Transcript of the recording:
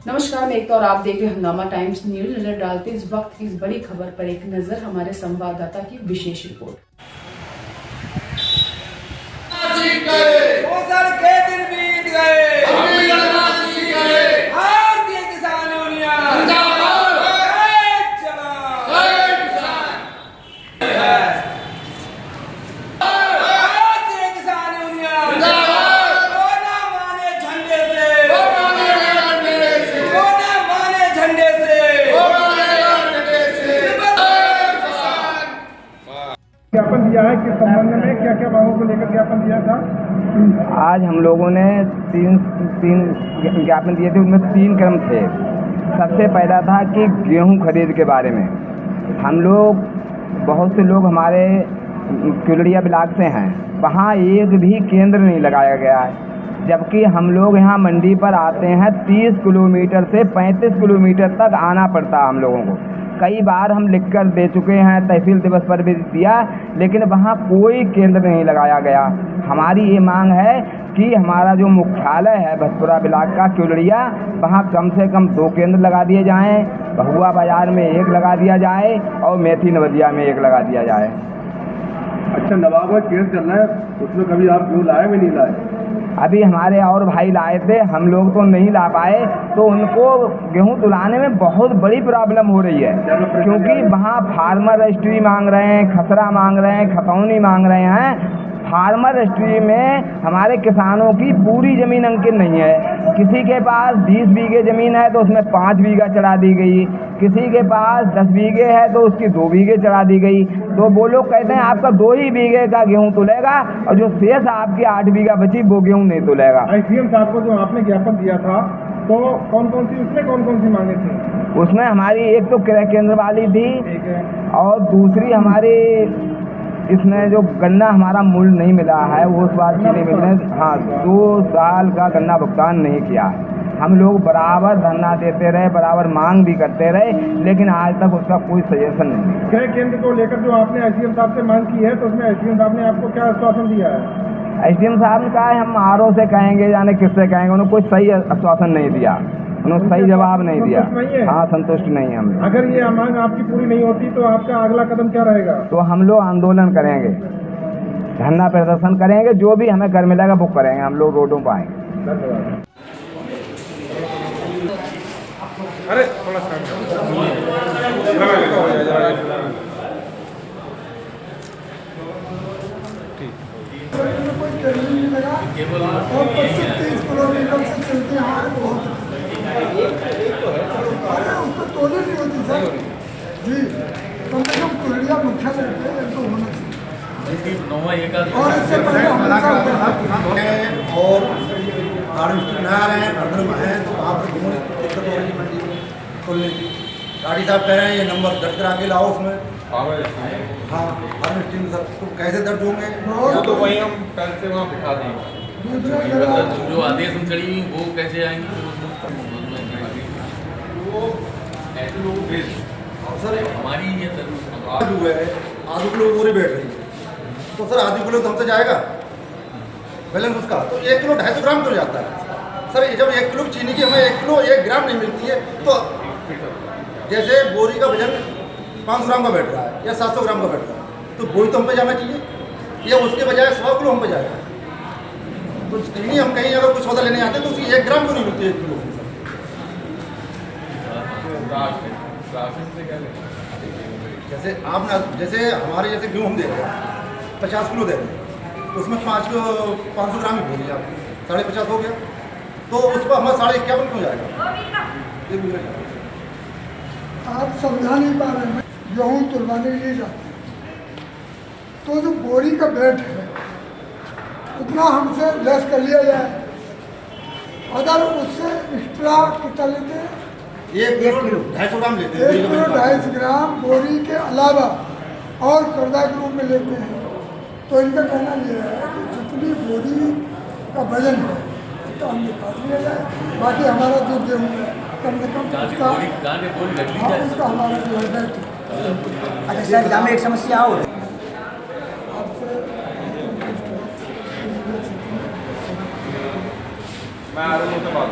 नमस्कार, मैं एकता और आप देख रहे हैं हंगामा टाइम्स न्यूज। नजर डालते इस वक्त की इस बड़ी खबर पर एक नजर हमारे संवाददाता की विशेष रिपोर्ट। के दिन बीत गए, भारतीय किसान यूनियन भारतीय किसान यूनियन कोना माने झंडे से, कोना माने झंडे से। ज्ञापन दिया है किस संबंध में, क्या क्या मांगों को लेकर ज्ञापन दिया था? आज हम लोगों ने तीन ज्ञापन दिए थे, उनमें 3 क्रम थे। सबसे पहला था कि गेहूं खरीद के बारे में। हम लोग बहुत से लोग हमारे क्युलड़िया ब्लॉक से हैं, वहाँ एक भी केंद्र नहीं लगाया गया है, जबकि हम लोग यहाँ मंडी पर आते हैं 30 किलोमीटर से 35 किलोमीटर तक आना पड़ता है हम लोगों को। कई बार हम लिखकर दे चुके हैं, तहसील दिवस पर भी दिया, लेकिन वहाँ कोई केंद्र नहीं लगाया गया। हमारी ये मांग है कि हमारा जो मुख्यालय है भसपुरा ब्लॉक का क्युलड़िया, वहाँ कम से कम 2 केंद्र लगा दिए जाएं, बहुआ बाजार में 1 लगा दिया जाए और मेथी नवदिया में 1 लगा दिया जाए। अच्छा, नवाब में केस चल रहा है, उसमें कभी आप क्यों लाए भी नहीं लाए? अभी हमारे और भाई लाए थे, हम लोग तो नहीं ला पाए, तो उनको गेहूं तुलाने में बहुत बड़ी प्रॉब्लम हो रही है, क्योंकि वहाँ फार्मर रजिस्ट्री मांग रहे हैं, खसरा मांग रहे हैं, खतौनी मांग रहे हैं। फार्मर रजिस्ट्री में हमारे किसानों की पूरी ज़मीन अंकित नहीं है। किसी के पास 20 बीघे ज़मीन है तो उसमें 5 बीघा चढ़ा दी गई, किसी के पास 10 बीघे है तो उसकी 2 बीघे चढ़ा दी गई। तो वो लोग कहते हैं आपका 2 ही बीघे का गेहूं तुलेगा और जो शेष आपकी 8 बीघा बची वो गेहूं नहीं तुलेगा। ICM साहब को जो आपने ज्ञापन दिया था, तो कौन कौन सी मांगे थी? उसमें हमारी एक तो क्रय केंद्र वाली थी, और दूसरी हमारी इसमें जो गन्ना हमारा मूल्य नहीं मिला है वो उस बात की नहीं मिल रहे। हाँ, 2 साल का गन्ना भुगतान नहीं किया है। हम लोग बराबर धरना देते रहे, बराबर मांग भी करते रहे, लेकिन आज तक उसका कोई सजेशन नहीं मिला। क्रय केंद्र को लेकर जो आपने ICM साहब से मांग की है, तो उसमें ICM साहब ने आपको क्या आश्वासन दिया है? ICM साहब ने कहा है हम RO से कहेंगे, जाने किससे कहेंगे। उन्होंने कोई सही आश्वासन नहीं दिया, उन्होंने सही जवाब नहीं दिया। हाँ, संतुष्ट नहीं हम। अगर ये मांग आपकी पूरी नहीं होती तो आपका अगला कदम क्या रहेगा? तो हम लोग आंदोलन करेंगे, धरना प्रदर्शन करेंगे, जो भी हमें कर मिलेगा वो करेंगे, हम लोग रोडों पर आएंगे। धन्यवाद। अरे थोड़ा सा केवल और 25-30 किलोमीटर से चलते हैं अरे उसको तोड़े नहीं होती सर जी। कम से कम कुलड़िया मुख्यालय पे तो होना चाहिए। और इससे पहले हमेशा और गाड़ी नया रहे हैं, भरदर है, तो वहाँ पर दिक्कत हो रही है मंडी खोलने की। गाड़ी साहब कह रहे हैं ये नंबर दर्ज करा के लाओ उसमें। हाँ, हार्वेस्टिंग सर तो कैसे दर्ज होंगे? तो वही हम कल से वहाँ बिठा देंगे। जो आदेश हम चढ़ी हुई वो कैसे आएंगे? वो ऐसे लोग भेज सर हमारी ये आलू है, आलू किलो बोरी बैठ रही है, तो सर आधी किलो तो हमसे जाएगा बैलेंस उसका, तो 1 किलो 250 ग्राम तो जाता है सर। जब 1 किलो चीनी की हमें 1 किलो 1 ग्राम नहीं मिलती है, तो जैसे बोरी का वजन 500 ग्राम का बैठ रहा है या 700 ग्राम का बैठ रहा है, तो बोरी तो हम पे जाना चाहिए, या उसके बजाय 100 किलो हम पे जाएगा। तो चीनी हम कहीं अगर कुछ सौदा लेने आते हैं तो उसकी 1 ग्राम क्यों नहीं मिलती है 1 किलो? जैसे आप ना, जैसे हमारे जैसे गेहूँ हम दे रहे हैं 50 किलो दे रहे हैं, तो उसमें 500 ग्राम ही बोलिए आप 50.5 हो गया, तो उस पर हमारा 51.5 क्यों जाएगा? आप समझा नहीं पा रहे हैं। गेहूँ तुलवाने के लिए जाते हैं तो जो बोरी का वेट है उतना हमसे लेस कर लिया जाए। अगर उससे एक्स्ट्रा कितना लेते हैं? 1 किलो 250 ग्राम लेते हैं। 1 किलो 250 ग्राम बोरी के अलावा और कर्जा के रूप में लेते हैं। तो इनका कहना यह है कि जितनी बोरी का वजन है तो हम निकाल लिया जाए, बाकी हमारा जो गेहूँ है कम से कम उसका हमारा जो है वेट। अच्छा सर, यहाँ में एक समस्या और आपसे मैं आ रहा हूँ तो बात